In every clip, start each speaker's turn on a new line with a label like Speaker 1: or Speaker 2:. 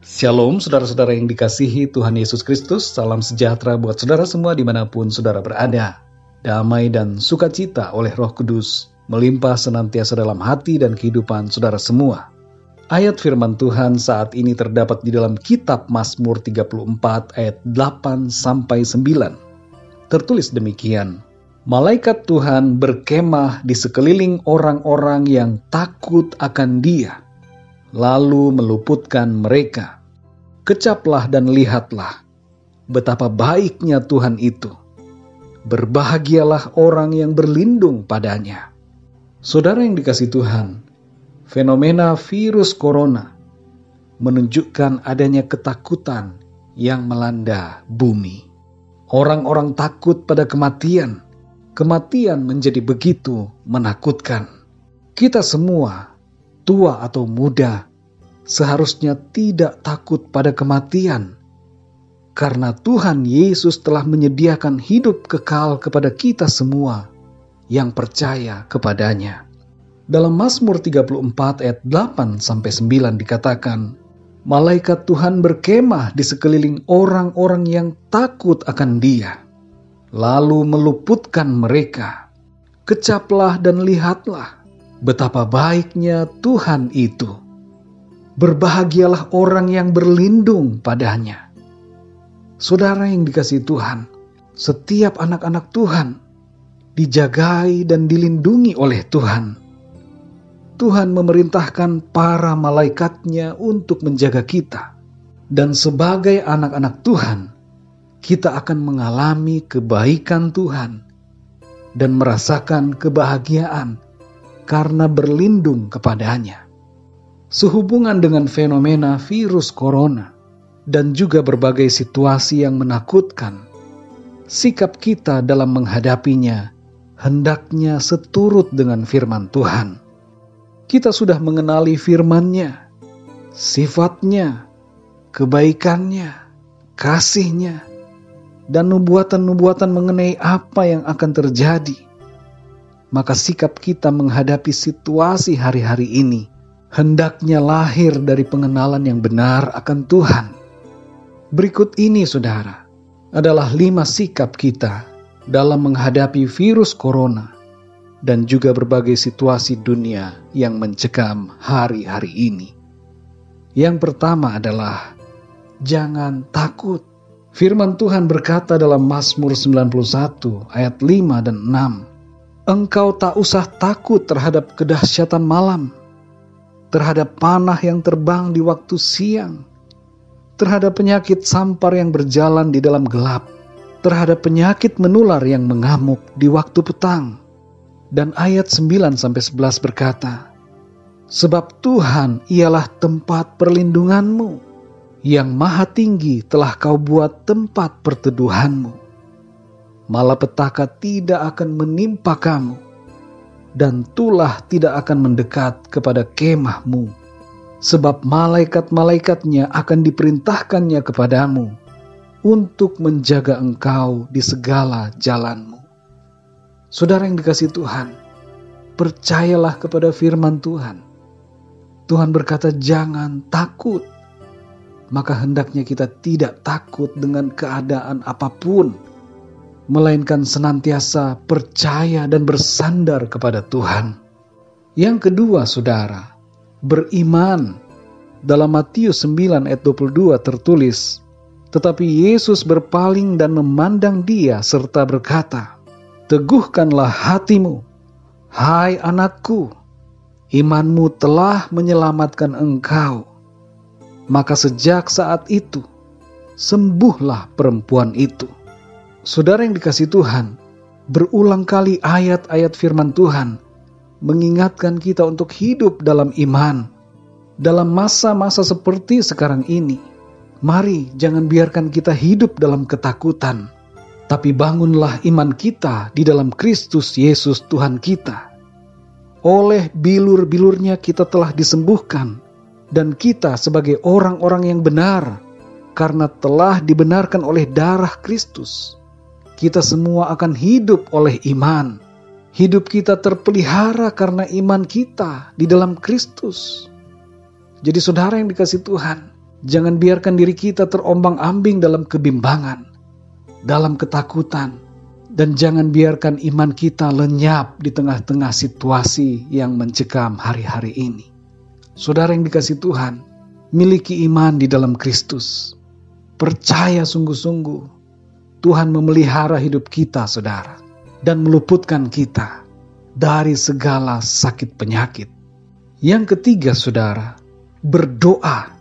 Speaker 1: Shalom saudara-saudara yang dikasihi Tuhan Yesus Kristus. Salam sejahtera buat saudara semua dimanapun saudara berada. Damai dan sukacita oleh Roh Kudus melimpah senantiasa dalam hati dan kehidupan saudara semua. Ayat firman Tuhan saat ini terdapat di dalam kitab Mazmur 34 ayat 8-9. Tertulis demikian: Malaikat Tuhan berkemah di sekeliling orang-orang yang takut akan Dia, lalu meluputkan mereka. Kecaplah dan lihatlah betapa baiknya Tuhan itu. Berbahagialah orang yang berlindung padanya. Saudara yang dikasihi Tuhan, fenomena virus corona menunjukkan adanya ketakutan yang melanda bumi. Orang-orang takut pada kematian. Kematian menjadi begitu menakutkan. Kita semua, tua atau muda, seharusnya tidak takut pada kematian, karena Tuhan Yesus telah menyediakan hidup kekal kepada kita semua yang percaya kepadanya. Dalam Mazmur 34 ayat 8-9 dikatakan, Malaikat Tuhan berkemah di sekeliling orang-orang yang takut akan Dia, lalu meluputkan mereka. Kecaplah dan lihatlah betapa baiknya Tuhan itu. Berbahagialah orang yang berlindung padanya. Saudara yang dikasihi Tuhan, setiap anak-anak Tuhan dijagai dan dilindungi oleh Tuhan. Tuhan memerintahkan para malaikatnya untuk menjaga kita. Dan sebagai anak-anak Tuhan, kita akan mengalami kebaikan Tuhan dan merasakan kebahagiaan karena berlindung kepadanya. Sehubungan dengan fenomena virus corona dan juga berbagai situasi yang menakutkan, sikap kita dalam menghadapinya hendaknya seturut dengan firman Tuhan. Kita sudah mengenali firman-Nya, sifatnya, kebaikannya, kasih-Nya, dan nubuatan-nubuatan mengenai apa yang akan terjadi. Maka sikap kita menghadapi situasi hari-hari ini hendaknya lahir dari pengenalan yang benar akan Tuhan. Berikut ini saudara, adalah 5 sikap kita dalam menghadapi virus corona dan juga berbagai situasi dunia yang mencekam hari-hari ini. Yang pertama adalah, jangan takut. Firman Tuhan berkata dalam Mazmur 91 ayat 5 dan 6, Engkau tak usah takut terhadap kedahsyatan malam, terhadap panah yang terbang di waktu siang, terhadap penyakit sampar yang berjalan di dalam gelap, terhadap penyakit menular yang mengamuk di waktu petang. Dan ayat 9-11 berkata, Sebab Tuhan ialah tempat perlindunganmu, yang maha tinggi telah kau buat tempat perteduhanmu. Malapetaka tidak akan menimpa kamu, dan tulah tidak akan mendekat kepada kemahmu, sebab malaikat-malaikatnya akan diperintahkannya kepadamu untuk menjaga engkau di segala jalanmu. Saudara yang dikasihi Tuhan, percayalah kepada firman Tuhan. Tuhan berkata jangan takut, maka hendaknya kita tidak takut dengan keadaan apapun, melainkan senantiasa percaya dan bersandar kepada Tuhan. Yang kedua saudara, beriman. Dalam Matius 9 ayat 22 tertulis, Tetapi Yesus berpaling dan memandang dia serta berkata, Teguhkanlah hatimu, hai anakku, imanmu telah menyelamatkan engkau. Maka sejak saat itu, sembuhlah perempuan itu. Saudara yang dikasihi Tuhan, berulang kali ayat-ayat firman Tuhan mengingatkan kita untuk hidup dalam iman. Dalam masa-masa seperti sekarang ini, mari jangan biarkan kita hidup dalam ketakutan, tapi bangunlah iman kita di dalam Kristus Yesus Tuhan kita. Oleh bilur-bilurnya kita telah disembuhkan, dan kita sebagai orang-orang yang benar, karena telah dibenarkan oleh darah Kristus. Kita semua akan hidup oleh iman. Hidup kita terpelihara karena iman kita di dalam Kristus. Jadi saudara yang dikasihi Tuhan, Jangan biarkan diri kita terombang-ambing dalam kebimbangan, dalam ketakutan, dan jangan biarkan iman kita lenyap di tengah-tengah situasi yang mencekam hari-hari ini. Saudara yang dikasihi Tuhan, miliki iman di dalam Kristus. Percaya sungguh-sungguh Tuhan memelihara hidup kita, saudara, dan meluputkan kita dari segala sakit penyakit. Yang ketiga, saudara, berdoa.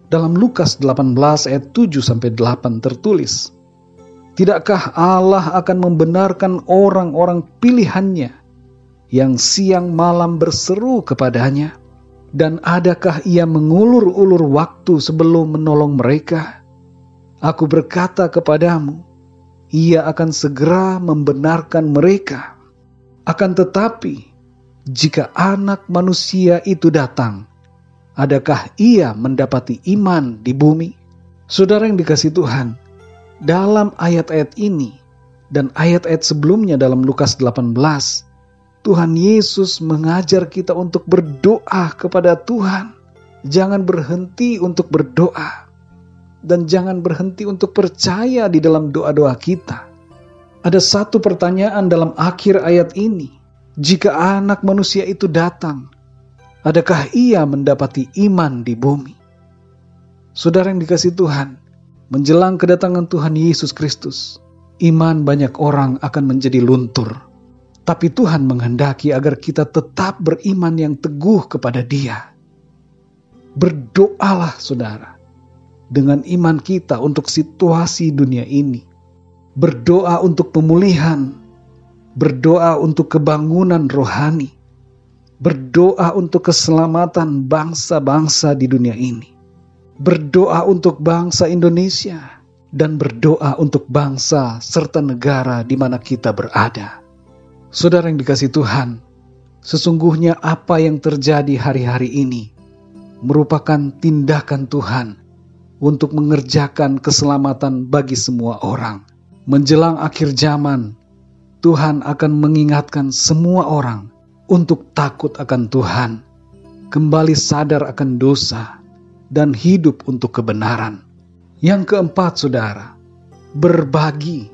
Speaker 1: Dalam Lukas 18 ayat 7-8 tertulis, "Tidakkah Allah akan membenarkan orang-orang pilihannya yang siang malam berseru kepadanya? Dan adakah ia mengulur-ulur waktu sebelum menolong mereka? Aku berkata kepadamu, ia akan segera membenarkan mereka. Akan tetapi, jika Anak Manusia itu datang, adakah ia mendapati iman di bumi?" Saudara yang dikasihi Tuhan, dalam ayat-ayat ini dan ayat-ayat sebelumnya dalam Lukas 18, Tuhan Yesus mengajar kita untuk berdoa kepada Tuhan. Jangan berhenti untuk berdoa. Dan jangan berhenti untuk percaya di dalam doa-doa kita. Ada satu pertanyaan dalam akhir ayat ini. Jika Anak Manusia itu datang, adakah ia mendapati iman di bumi? Saudara yang dikasihi Tuhan, menjelang kedatangan Tuhan Yesus Kristus, iman banyak orang akan menjadi luntur. Tapi Tuhan menghendaki agar kita tetap beriman yang teguh kepada Dia. Berdoalah, saudara, dengan iman kita untuk situasi dunia ini. Berdoa untuk pemulihan, berdoa untuk kebangunan rohani, berdoa untuk keselamatan bangsa-bangsa di dunia ini, berdoa untuk bangsa Indonesia, dan berdoa untuk bangsa serta negara di mana kita berada. Saudara yang dikasihi Tuhan, sesungguhnya apa yang terjadi hari-hari ini merupakan tindakan Tuhan untuk mengerjakan keselamatan bagi semua orang. Menjelang akhir zaman, Tuhan akan mengingatkan semua orang untuk takut akan Tuhan, kembali sadar akan dosa, dan hidup untuk kebenaran. Yang keempat, saudara, berbagi.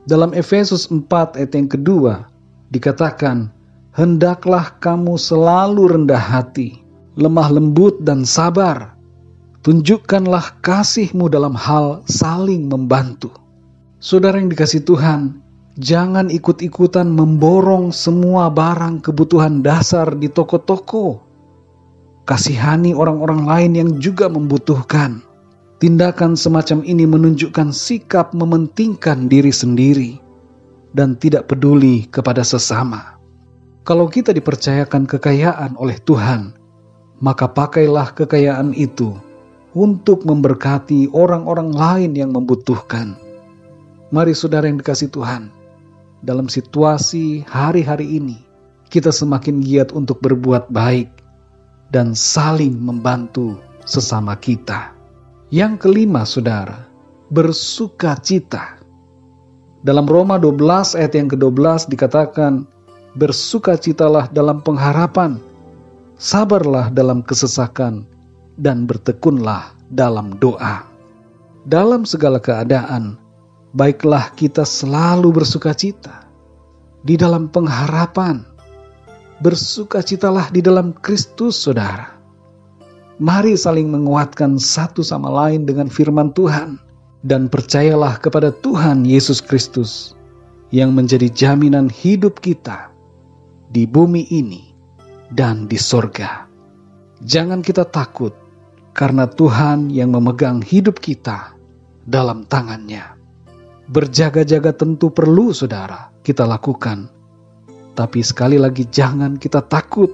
Speaker 1: Dalam Efesus 4 ayat yang kedua, dikatakan, "Hendaklah kamu selalu rendah hati, lemah lembut dan sabar. Tunjukkanlah kasihmu dalam hal saling membantu." Saudara yang dikasihi Tuhan, jangan ikut-ikutan memborong semua barang kebutuhan dasar di toko-toko. Kasihani orang-orang lain yang juga membutuhkan. Tindakan semacam ini menunjukkan sikap mementingkan diri sendiri dan tidak peduli kepada sesama. Kalau kita dipercayakan kekayaan oleh Tuhan, maka pakailah kekayaan itu untuk memberkati orang-orang lain yang membutuhkan. Mari saudara yang dikasihi Tuhan, dalam situasi hari-hari ini, kita semakin giat untuk berbuat baik dan saling membantu sesama kita. Yang kelima, saudara, bersukacita. Dalam Roma 12 ayat yang ke-12 dikatakan, "Bersukacitalah dalam pengharapan, sabarlah dalam kesesakan, dan bertekunlah dalam doa." Dalam segala keadaan, baiklah kita selalu bersukacita di dalam pengharapan. Bersukacitalah di dalam Kristus, saudara. Mari saling menguatkan satu sama lain dengan firman Tuhan, dan percayalah kepada Tuhan Yesus Kristus yang menjadi jaminan hidup kita di bumi ini dan di sorga. Jangan kita takut, karena Tuhan yang memegang hidup kita dalam tangannya. Berjaga-jaga tentu perlu, saudara, kita lakukan. Tapi sekali lagi jangan kita takut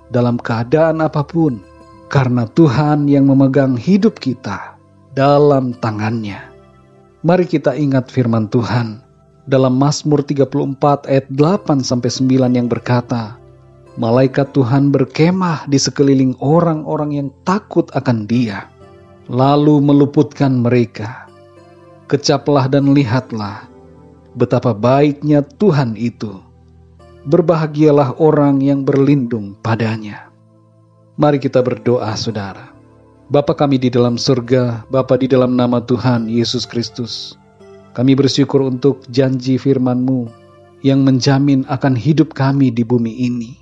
Speaker 1: dalam keadaan apapun, karena Tuhan yang memegang hidup kita dalam tangannya. Mari kita ingat firman Tuhan dalam Mazmur 34 ayat 8-9 yang berkata, "Malaikat Tuhan berkemah di sekeliling orang-orang yang takut akan Dia, lalu meluputkan mereka. Kecaplah dan lihatlah betapa baiknya Tuhan itu. Berbahagialah orang yang berlindung padanya." Mari kita berdoa, saudara. Bapa kami di dalam surga, Bapa di dalam nama Tuhan Yesus Kristus, kami bersyukur untuk janji firman-Mu yang menjamin akan hidup kami di bumi ini.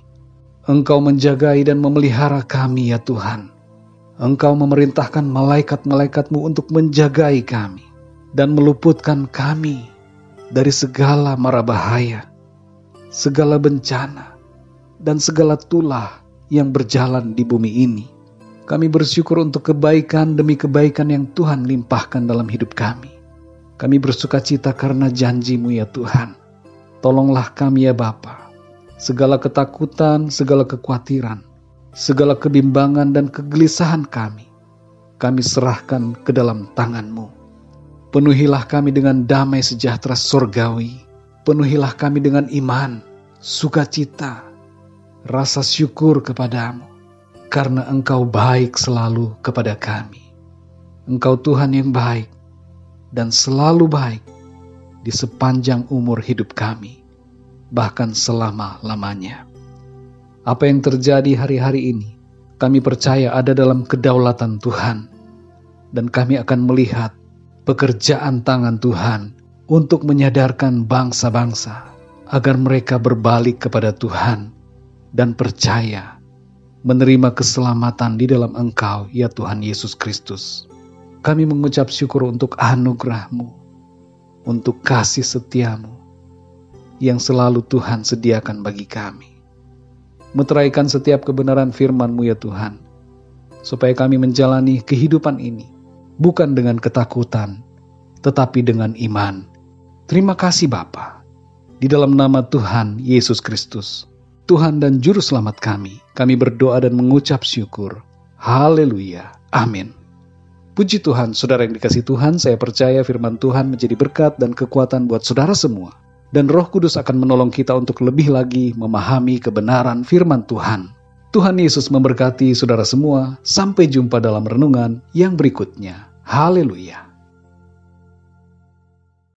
Speaker 1: Engkau menjagai dan memelihara kami ya Tuhan. Engkau memerintahkan malaikat-malaikat-Mu untuk menjagai kami dan meluputkan kami dari segala mara bahaya, segala bencana, dan segala tulah yang berjalan di bumi ini. Kami bersyukur untuk kebaikan demi kebaikan yang Tuhan limpahkan dalam hidup kami. Kami bersuka cita karena janji-Mu ya Tuhan. Tolonglah kami ya Bapa. Segala ketakutan, segala kekhawatiran, segala kebimbangan dan kegelisahan kami serahkan ke dalam tangan-Mu. Penuhilah kami dengan damai sejahtera surgawi. Penuhilah kami dengan iman, sukacita, rasa syukur kepadamu. Karena Engkau baik selalu kepada kami. Engkau Tuhan yang baik dan selalu baik di sepanjang umur hidup kami, bahkan selama-lamanya. Apa yang terjadi hari-hari ini, kami percaya ada dalam kedaulatan Tuhan, dan kami akan melihat pekerjaan tangan Tuhan untuk menyadarkan bangsa-bangsa agar mereka berbalik kepada Tuhan dan percaya menerima keselamatan di dalam Engkau, ya Tuhan Yesus Kristus. Kami mengucap syukur untuk anugerah-Mu, untuk kasih setia-Mu, yang selalu Tuhan sediakan bagi kami. Meteraikan setiap kebenaran firman-Mu ya Tuhan, supaya kami menjalani kehidupan ini, bukan dengan ketakutan, tetapi dengan iman. Terima kasih Bapa, di dalam nama Tuhan Yesus Kristus, Tuhan dan Juru Selamat kami berdoa dan mengucap syukur. Haleluya. Amin. Puji Tuhan, saudara yang dikasihi Tuhan, saya percaya firman Tuhan menjadi berkat dan kekuatan buat saudara semua. Dan Roh Kudus akan menolong kita untuk lebih lagi memahami kebenaran firman Tuhan. Tuhan Yesus memberkati saudara semua. Sampai jumpa dalam renungan yang berikutnya. Haleluya.